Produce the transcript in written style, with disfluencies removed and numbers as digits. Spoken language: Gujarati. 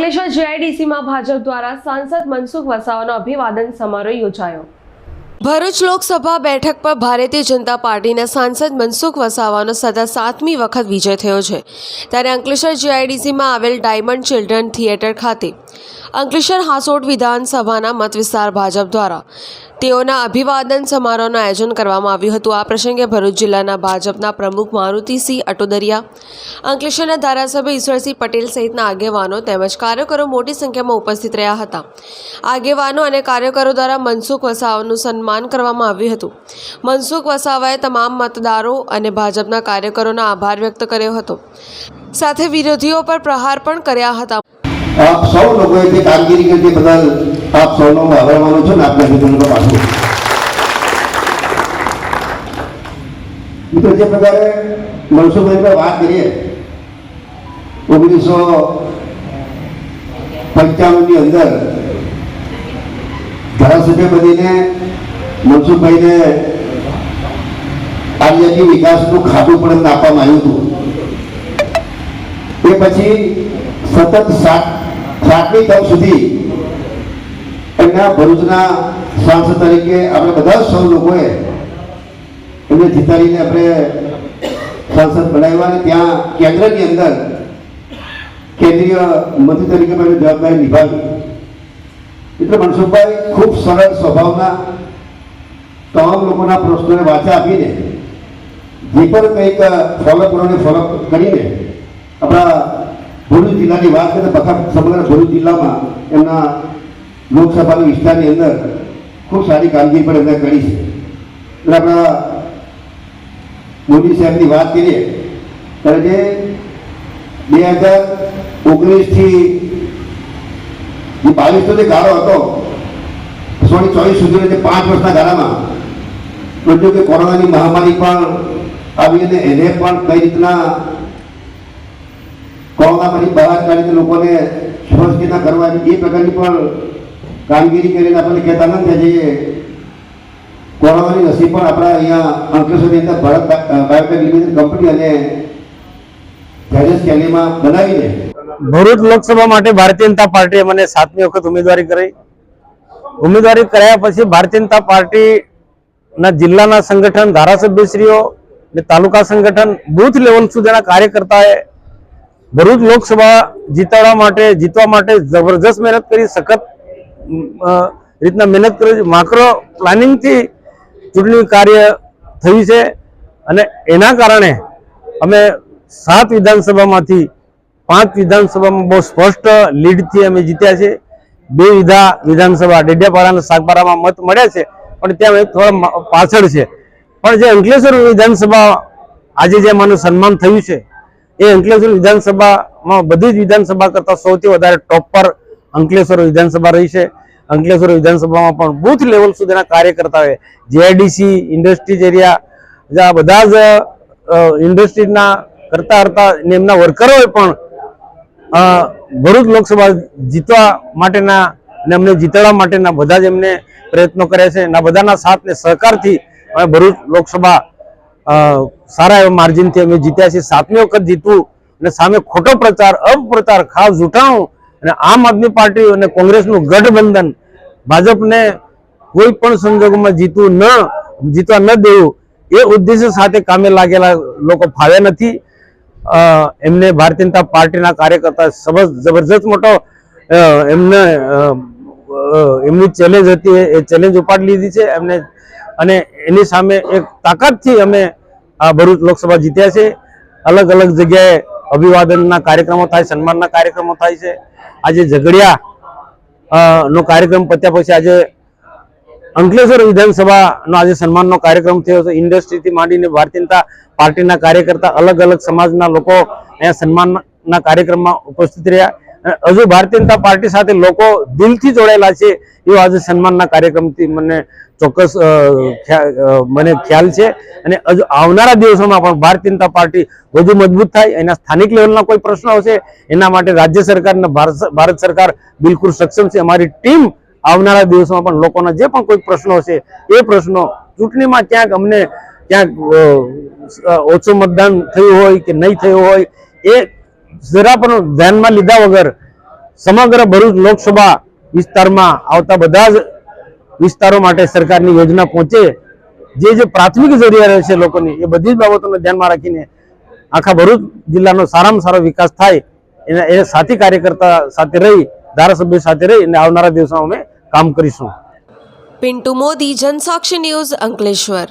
અંકલેશ્વર JIDCમાં ભાજપ દ્વારા સાંસદ મનસુખ વસાવાનો અભિવાદન સમારોહ યોજાયો। ભરૂચ લોકસભા બેઠક પર ભારતીય જનતા પાર્ટીના સાંસદ મનસુખ વસાવાનો સતત 7મી વખત વિજય થયો છે। ત્યારે અંકલેશ્વર JIDCમાં આવેલ ડાયમંડ ચિલ્ડ્રન થિયેટર ખાતે અંકલેશ્વર હાસોટ વિધાનસભાના મત વિસ્તાર ભાજપ દ્વારા તેઓના અભિવાદન સમારોહનું આયોજન કરવામાં આવ્યું હતું। આ પ્રસંગે ભરૂચ જિલ્લાના ભાજપના પ્રમુખ મારુતિસિંહ અટોદરિયા, અંકલેશ્વરના ધારાસભ્ય ઈશ્વરસિંહ પટેલ સહિતના આગેવાનો તેમજ કાર્યકરો મોટી સંખ્યામાં ઉપસ્થિત રહ્યા હતા। આગેવાનો અને કાર્યકરો દ્વારા મનસુખ વસાવાનું સન્માન કરવામાં આવ્યું હતું। મનસુખ વસાવાએ તમામ મતદારો અને ભાજપના કાર્યકરોનો આભાર વ્યક્ત કર્યો હતો, સાથે વિરોધીઓ પર પ્રહાર પણ કર્યા હતા। आप सब लोगों की कामगिरी के बदल आप सबनो आभार मानु छो ने आपने मित्रों को पाछो मित्रों जे प्रकार मनसुख भाई पर बात करिए 1995 ની અંદર ધારાસભ્ય બનીને મનસુખ ભાઈને આદિજાતિ વિકાસનું ખાતું પણ આપવામાં આવ્યું હતું। એ પછી સતત 7મી ટર્મ સુધી એમના ભરૂચના સાંસદ તરીકે આપણે બધા સૌ લોકોએ એમને જીતાડીને આપણે સાંસદ બનાવ્યા અને ત્યાં કેન્દ્રની અંદર કેન્દ્રીય મંત્રી તરીકે પણ જવાબદારી નિભાવી। એટલે મનસુખભાઈ ખૂબ સરળ સ્વભાવના તમામ લોકોના પ્રશ્નોને વાચા આપીને જે પણ કંઈક ફોલો કરવાની ફોલો કરીને આપણા ભરૂચ જિલ્લાની વાત કરીએ તો સમગ્ર ભરૂચ જિલ્લામાં એમના લોકસભાના વિસ્તારની અંદર ખૂબ સારી કામગીરી પણ એમણે કરી છે। એટલે આપણા મોદી સાહેબની વાત કરીએ ત્યારે જે 2019થી 22નો જે ગાળો હતો 2024 સુધીનો જે 5 વર્ષના ગાળામાં બધું કે કોરોનાની મહામારી પણ આવી અને એને પણ કઈ રીતના કોરોનામાંથી બહાર કાઢીને લોકોને સ્વસ્થિત કરવાની એ પ્રકારની પણ કામગીરી કરીને આપણને કહેતા ન થાય છે। કોરોનાની રસી પણ આપણા અહીંયા અંકલેશ્વરની અંદર ભારત બાયોટેક લિમિટેડ કંપની અને જાહેર કેન્દ્રમાં બનાવીને ભરૂચ લોકસભા માટે ભારતીય જનતા પાર્ટીએ મને 7મી વખત ઉમેદવારી કરી। ઉમેદવારી કર્યા પછી ભારતીય જનતા પાર્ટીના જિલ્લાના સંગઠન, ધારાસભ્યશ્રીઓ અને તાલુકા સંગઠન, બૂથ લેવલ સુધીના કાર્યકર્તાએ ભરૂચ લોકસભા જીતવા માટે જબરજસ્ત મહેનત કરી, સખત રીતના મહેનત કરી। માક્રો પ્લાનિંગથી ચૂંટણી કાર્ય થયું છે અને એના કારણે અમે 7 વિધાનસભામાંથી 5 વિધાનસભામાં બહુ સ્પષ્ટ લીડથી અમે જીત્યા છે। 2 વિધાનસભા ડેડિયાપાડા અને સાગબારામાં મત મળ્યા છે પણ ત્યાં થોડા પાછળ છે। પણ જે અંકલેશ્વર વિધાનસભા આજે જે માનું સન્માન થયું છે એ અંકલેશ્વર વિધાનસભામાં બધી જ વિધાનસભા કરતાં સૌથી વધારે ટોપ પર અંકલેશ્વર વિધાનસભા રહી છે। અંકલેશ્વર વિધાનસભામાં પણ બૂથ લેવલ સુધીના કાર્યકર્તાઓએ JIDC ઇન્ડસ્ટ્રીઝ એરિયા બધા જ ઇન્ડસ્ટ્રીઝના કરતા એમના વર્કરોએ પણ ભરૂચ લોકસભા જીતવા માટેના અને અમને જીતાડવા માટેના બધા જ એમને પ્રયત્નો કર્યા છે અને બધાના સાથ ને સહકારથી અમે ભરૂચ લોકસભા સારા એવા માર્જિનથી અમે જીત્યા છીએ। 7મી વખત જીતવું અને સામે ખોટો પ્રચાર, અપપ્રચાર, ખાસ જૂઠાણું અને આમ આદમી પાર્ટી અને કોંગ્રેસનું ગઠબંધન ભાજપને કોઈ પણ સંજોગોમાં જીતવા ન દેવું એ ઉદ્દેશ્ય સાથે કામે લાગેલા લોકો ફાવ્યા નથી। એમને ભારતીય જનતા પાર્ટીના કાર્યકર્તા જબરજસ્ત મોટો એમની ચેલેન્જ હતી એ ચેલેન્જ ઉપાડી લીધી છે એમને અને એની સામે એક તાકાતથી અમે આ ભરૂચ લોકસભા જીત્યા છે। અલગ અલગ જગ્યાએ અભિવાદનના કાર્યક્રમો થાય, સન્માનના કાર્યક્રમો થાય છે। આજે ઝઘડિયા નો કાર્યક્રમ પત્યા પછી આજે અંકલેશ્વર વિધાનસભાનો આજે સન્માનનો કાર્યક્રમ થયો છે। ઇન્ડસ્ટ્રીથી માંડીને ભારતીય જનતા પાર્ટીના કાર્યકર્તા, અલગ અલગ સમાજના લોકો અહીંયા સન્માનના કાર્યક્રમમાં ઉપસ્થિત રહ્યા। હજુ ભારતીય જનતા પાર્ટી સાથે લોકો દિલથી જોડાયેલા છે એવો આજે સન્માનના કાર્યક્રમથી મને ચોક્કસ મને ખ્યાલ છે અને હજુ આવનારા દિવસોમાં પણ ભારતીય જનતા પાર્ટી વધુ મજબૂત થાય, એના સ્થાનિક લેવલના કોઈ પ્રશ્નો હશે એના માટે રાજ્ય સરકાર અને ભારત સરકાર બિલકુલ સક્ષમ છે। અમારી ટીમ આવનારા દિવસોમાં પણ લોકોના જે પણ કોઈ પ્રશ્નો હશે એ પ્રશ્નો ચૂંટણીમાં ક્યાંક ઓછું મતદાન થયું હોય કે નહીં થયું હોય એ જરા પણ ધ્યાનમાં લીધા વગર સમગ્ર ભરૂચ લોકસભા વિસ્તારમાં આવતા બધા જ વિસ્તારો માટે સરકારની યોજના પહોંચે, જે પ્રાથમિક જરૂરિયાતો છે લોકોની, એ બધી જ બાબતોને ધ્યાનમાં રાખીને આખા ભરૂચ જિલ્લાનો સારામાં સારો વિકાસ થાય એ સાથી કાર્યકર્તા સાથે રહી, ધારાસભ્ય સાથે રહી અને આવનારા દિવસોમાં અમે કામ કરીશું. પિન્ટુ મોદી, જનસાક્ષી ન્યૂઝ, અંકલેશ્વર.